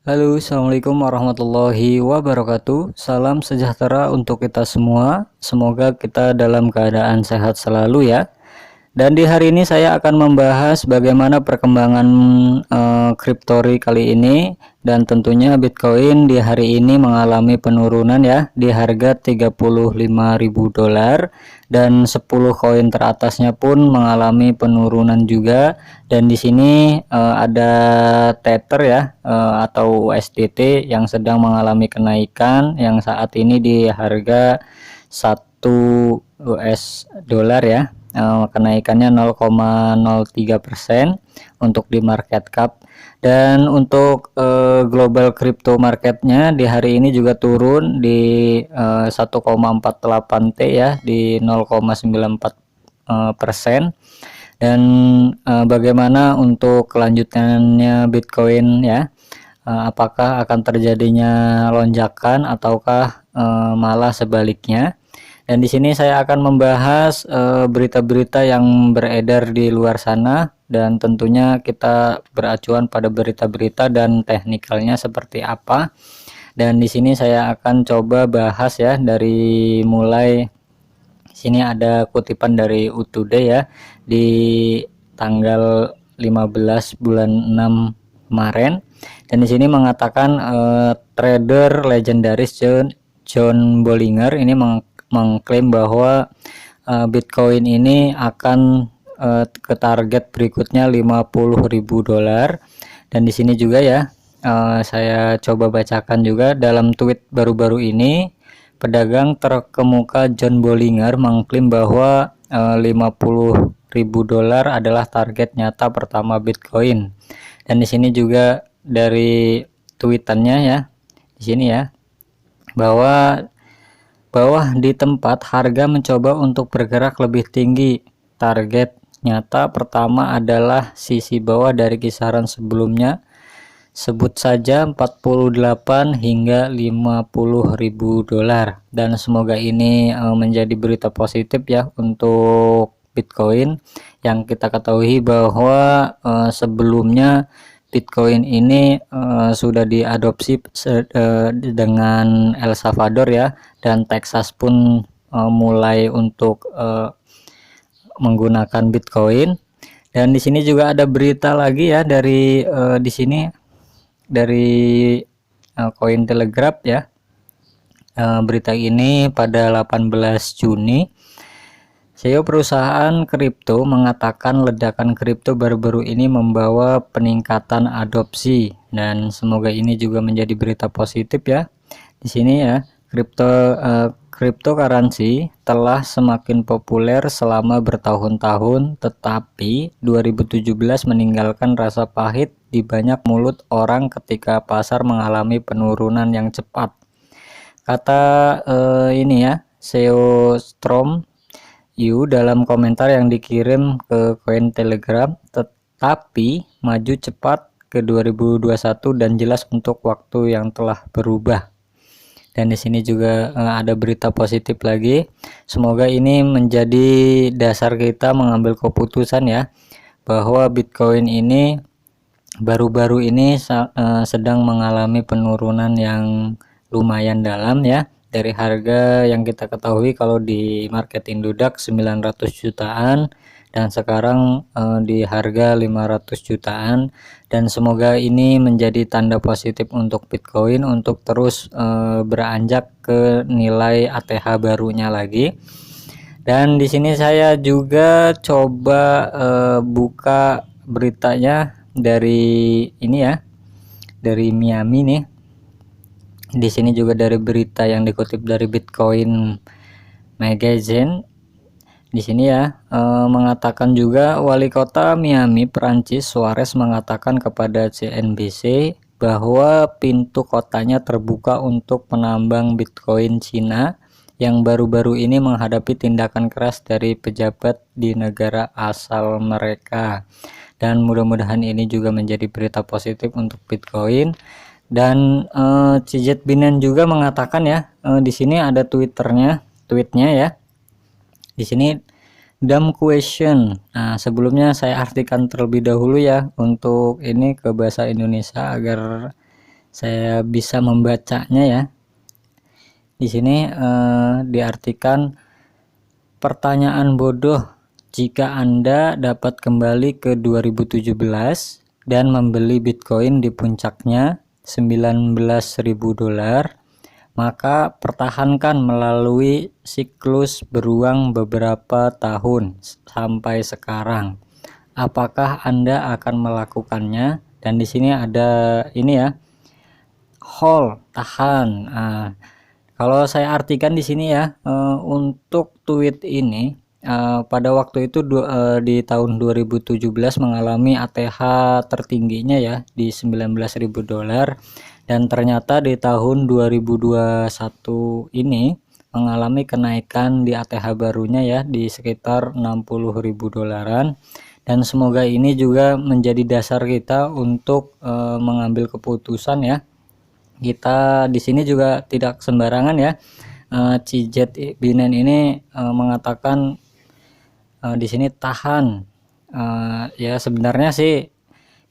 Halo, assalamualaikum warahmatullahi wabarakatuh. Salam sejahtera untuk kita semua. Semoga kita dalam keadaan sehat selalu ya. Dan di hari ini saya akan membahas bagaimana perkembangan kriptori kali ini, dan tentunya Bitcoin di hari ini mengalami penurunan ya di harga 35.000 dolar, dan 10 koin teratasnya pun mengalami penurunan juga. Dan di sini ada Tether ya, atau USDT yang sedang mengalami kenaikan yang saat ini di harga 1 US dolar ya. Kenaikannya 0,03% untuk di market cap. Dan untuk global crypto marketnya di hari ini juga turun di 1,48 T ya, di 0,94%. Dan bagaimana untuk kelanjutannya Bitcoin ya, apakah akan terjadinya lonjakan ataukah malah sebaliknya. Dan di sini saya akan membahas berita-berita yang beredar di luar sana, dan tentunya kita beracuan pada berita-berita dan teknikalnya seperti apa. Dan di sini saya akan coba bahas ya, dari mulai sini ada kutipan dari UToday ya, di tanggal 15 bulan 6 kemarin. Dan di sini mengatakan trader legendaris John Bollinger ini mengklaim bahwa Bitcoin ini akan ke target berikutnya 50.000 dolar. Dan di sini juga ya, saya coba bacakan juga dalam tweet baru-baru ini, pedagang terkemuka John Bollinger mengklaim bahwa 50.000 dolar adalah target nyata pertama Bitcoin. Dan di sini juga dari tweetannya ya, di sini ya, bahwa di tempat harga mencoba untuk bergerak lebih tinggi. Target nyata pertama adalah sisi bawah dari kisaran sebelumnya, sebut saja 48 hingga 50.000 dolar. Dan semoga ini menjadi berita positif ya untuk Bitcoin, yang kita ketahui bahwa sebelumnya Bitcoin ini sudah diadopsi dengan El Salvador ya, dan Texas pun mulai untuk menggunakan Bitcoin. Dan di sini juga ada berita lagi ya dari di sini dari Cointelegraph ya. Berita ini pada 18 Juni. CEO perusahaan kripto mengatakan ledakan kripto baru-baru ini membawa peningkatan adopsi, dan semoga ini juga menjadi berita positif ya. Di sini ya, cryptocurrency telah semakin populer selama bertahun-tahun, tetapi 2017 meninggalkan rasa pahit di banyak mulut orang ketika pasar mengalami penurunan yang cepat. Kata ini ya, CEO Strom dalam komentar yang dikirim ke Cointelegraph, tetapi maju cepat ke 2021 dan jelas untuk waktu yang telah berubah. Dan di sini juga ada berita positif lagi. Semoga ini menjadi dasar kita mengambil keputusan ya, bahwa Bitcoin ini baru-baru ini sedang mengalami penurunan yang lumayan dalam ya. Dari harga yang kita ketahui kalau di market Indodax 900 jutaan, dan sekarang di harga 500 jutaan. Dan semoga ini menjadi tanda positif untuk Bitcoin untuk terus beranjak ke nilai ATH barunya lagi. Dan di sini saya juga coba buka beritanya dari ini ya, dari Miami nih. Di sini juga dari berita yang dikutip dari Bitcoin Magazine. Di sini ya, mengatakan juga wali kota Miami, Perancis, Suarez mengatakan kepada CNBC bahwa pintu kotanya terbuka untuk penambang Bitcoin Cina yang baru-baru ini menghadapi tindakan keras dari pejabat di negara asal mereka. Dan mudah-mudahan ini juga menjadi berita positif untuk Bitcoin. Dan Cijet Binan juga mengatakan ya, di sini ada tweetnya ya. Di sini dumb question. Nah, sebelumnya saya artikan terlebih dahulu ya untuk ini ke bahasa Indonesia agar saya bisa membacanya ya. Di sini diartikan pertanyaan bodoh jika Anda dapat kembali ke 2017 dan membeli Bitcoin di puncaknya $19.000, maka pertahankan melalui siklus beruang beberapa tahun sampai sekarang. Apakah Anda akan melakukannya? Dan di sini ada ini ya, hold, tahan. Kalau saya artikan di sini ya, untuk tweet ini pada waktu itu di tahun 2017 mengalami ATH tertingginya ya di $19.000, dan ternyata di tahun 2021 ini mengalami kenaikan di ATH barunya ya di sekitar $60.000, dan semoga ini juga menjadi dasar kita untuk mengambil keputusan ya. Kita di sini juga tidak sembarangan ya. Cijet Binen ini mengatakan di sini tahan. Ya sebenarnya sih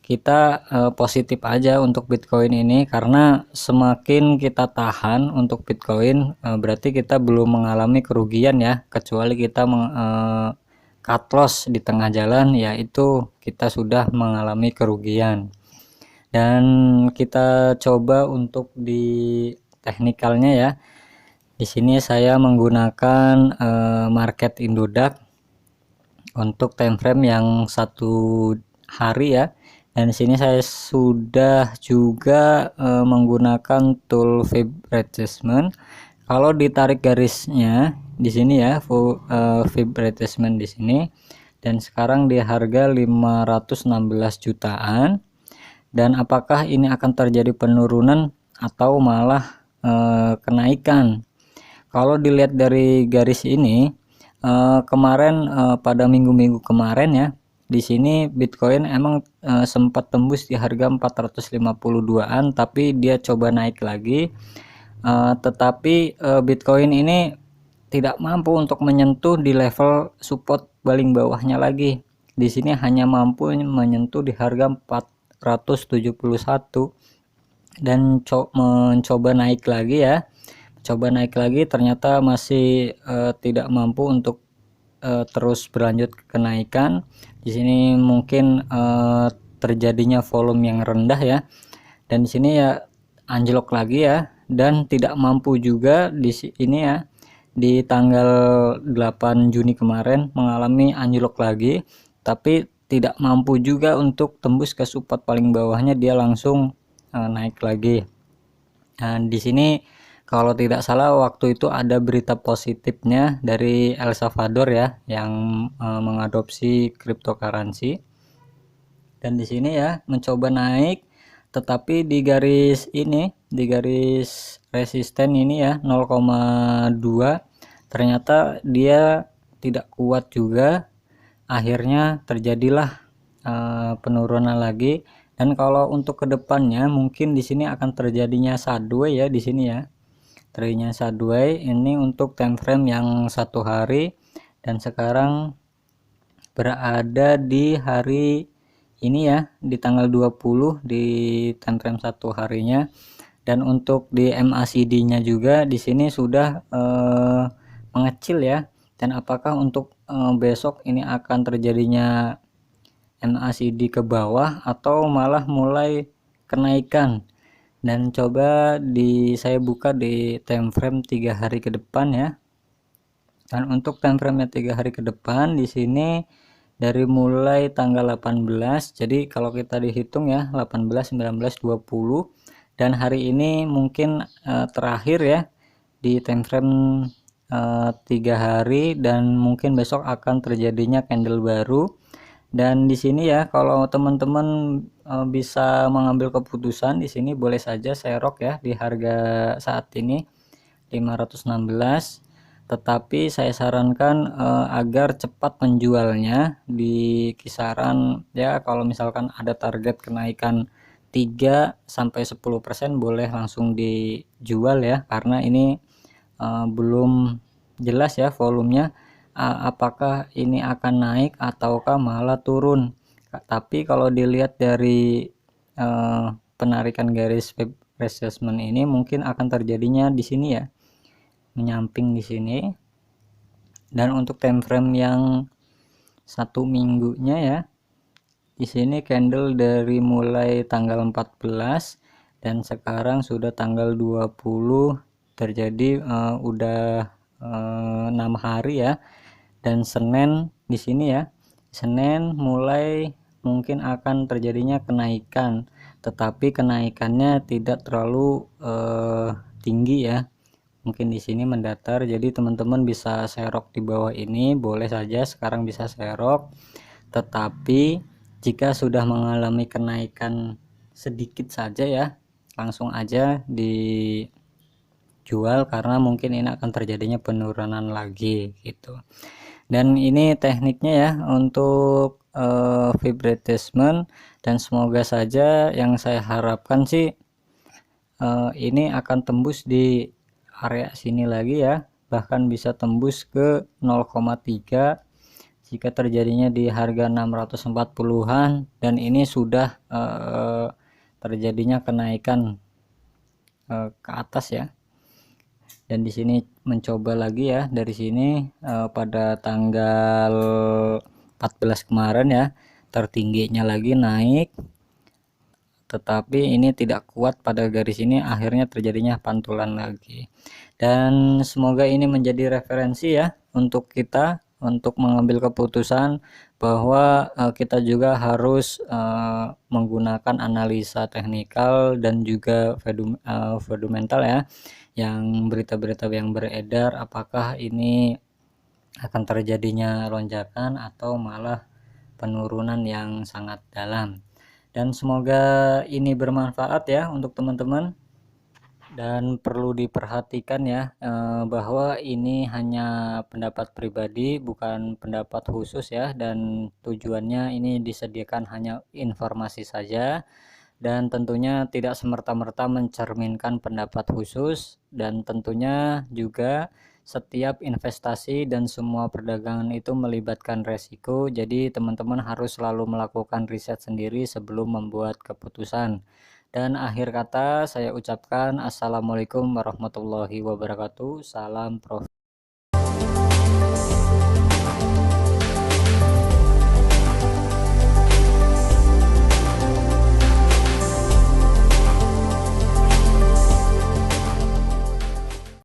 kita positif aja untuk Bitcoin ini, karena semakin kita tahan untuk Bitcoin berarti kita belum mengalami kerugian ya, kecuali kita cut loss di tengah jalan, yaitu kita sudah mengalami kerugian. Dan kita coba untuk di teknikalnya ya. Di sini saya menggunakan market Indodax untuk time frame yang 1 hari ya. Dan di sini saya sudah juga menggunakan tool fib retracement. Kalau ditarik garisnya di sini ya, fib retracement di sini, dan sekarang di harga 516 jutaan. Dan apakah ini akan terjadi penurunan atau malah kenaikan? Kalau dilihat dari garis ini, kemarin pada minggu-minggu kemarin ya, di sini Bitcoin emang sempat tembus di harga 452-an, tapi dia coba naik lagi, tetapi Bitcoin ini tidak mampu untuk menyentuh di level support paling bawahnya lagi. Di sini hanya mampu menyentuh di harga 471 dan mencoba naik lagi ya. Coba naik lagi, ternyata masih tidak mampu untuk terus berlanjut kenaikan. Di sini mungkin terjadinya volume yang rendah ya. Dan di sini ya anjlok lagi ya, dan tidak mampu juga di sini ya. Di tanggal 8 Juni kemarin mengalami anjlok lagi, tapi tidak mampu juga untuk tembus ke support paling bawahnya, dia langsung naik lagi. Nah, di sini kalau tidak salah waktu itu ada berita positifnya dari El Salvador ya, yang mengadopsi cryptocurrency. Dan di sini ya mencoba naik, tetapi di garis ini, di garis resisten ini ya 0,2, ternyata dia tidak kuat juga. Akhirnya terjadilah penurunan lagi. Dan kalau untuk kedepannya mungkin di sini akan terjadinya sideways ya, di sini ya terjadinya sideways ini untuk time frame yang 1 hari, dan sekarang berada di hari ini ya, di tanggal 20 di time frame 1 harinya. Dan untuk di MACD nya juga di sini sudah mengecil ya. Dan apakah untuk besok ini akan terjadinya MACD ke bawah atau malah mulai kenaikan? Dan coba saya buka di time frame 3 hari ke depan ya. Dan untuk time frame 3 hari ke depan di sini dari mulai tanggal 18, jadi kalau kita dihitung ya 18, 19, 20, dan hari ini mungkin terakhir ya di time frame 3 hari, dan mungkin besok akan terjadinya candle baru. Dan di sini ya kalau teman-teman bisa mengambil keputusan, di sini boleh saja serok ya di harga saat ini 516, tetapi saya sarankan agar cepat menjualnya di kisaran ya, kalau misalkan ada target kenaikan 3-10% boleh langsung dijual ya, karena ini belum jelas ya volumenya, apakah ini akan naik ataukah malah turun. Tapi kalau dilihat dari penarikan garis retracement ini mungkin akan terjadinya di sini ya, menyamping di sini. Dan untuk time frame yang 1 minggunya ya, di sini candle dari mulai tanggal 14 dan sekarang sudah tanggal 20, terjadi udah 6 hari ya. Dan Senin di sini ya, Senin mulai mungkin akan terjadinya kenaikan, tetapi kenaikannya tidak terlalu tinggi ya, mungkin di sini mendatar. Jadi teman-teman bisa serok di bawah ini, boleh saja sekarang bisa serok, tetapi jika sudah mengalami kenaikan sedikit saja ya, langsung aja dijual karena mungkin ini akan terjadinya penurunan lagi gitu. Dan ini tekniknya ya untuk fib retracement, dan semoga saja yang saya harapkan sih ini akan tembus di area sini lagi ya, bahkan bisa tembus ke 0,3 jika terjadinya di harga 640-an, dan ini sudah terjadinya kenaikan ke atas ya. Dan di sini mencoba lagi ya, dari sini pada tanggal 14 kemarin ya, tertingginya lagi naik, tetapi ini tidak kuat pada garis ini, akhirnya terjadinya pantulan lagi. Dan semoga ini menjadi referensi ya untuk kita untuk mengambil keputusan bahwa kita juga harus menggunakan analisa teknikal dan juga fundamental ya, yang berita-berita yang beredar, apakah ini akan terjadinya lonjakan atau malah penurunan yang sangat dalam. Dan semoga ini bermanfaat ya untuk teman-teman, dan perlu diperhatikan ya bahwa ini hanya pendapat pribadi, bukan pendapat khusus ya, dan tujuannya ini disediakan hanya informasi saja, dan tentunya tidak semerta-merta mencerminkan pendapat khusus. Dan tentunya juga setiap investasi dan semua perdagangan itu melibatkan resiko, jadi teman-teman harus selalu melakukan riset sendiri sebelum membuat keputusan. Dan akhir kata saya ucapkan assalamualaikum warahmatullahi wabarakatuh, salam profit.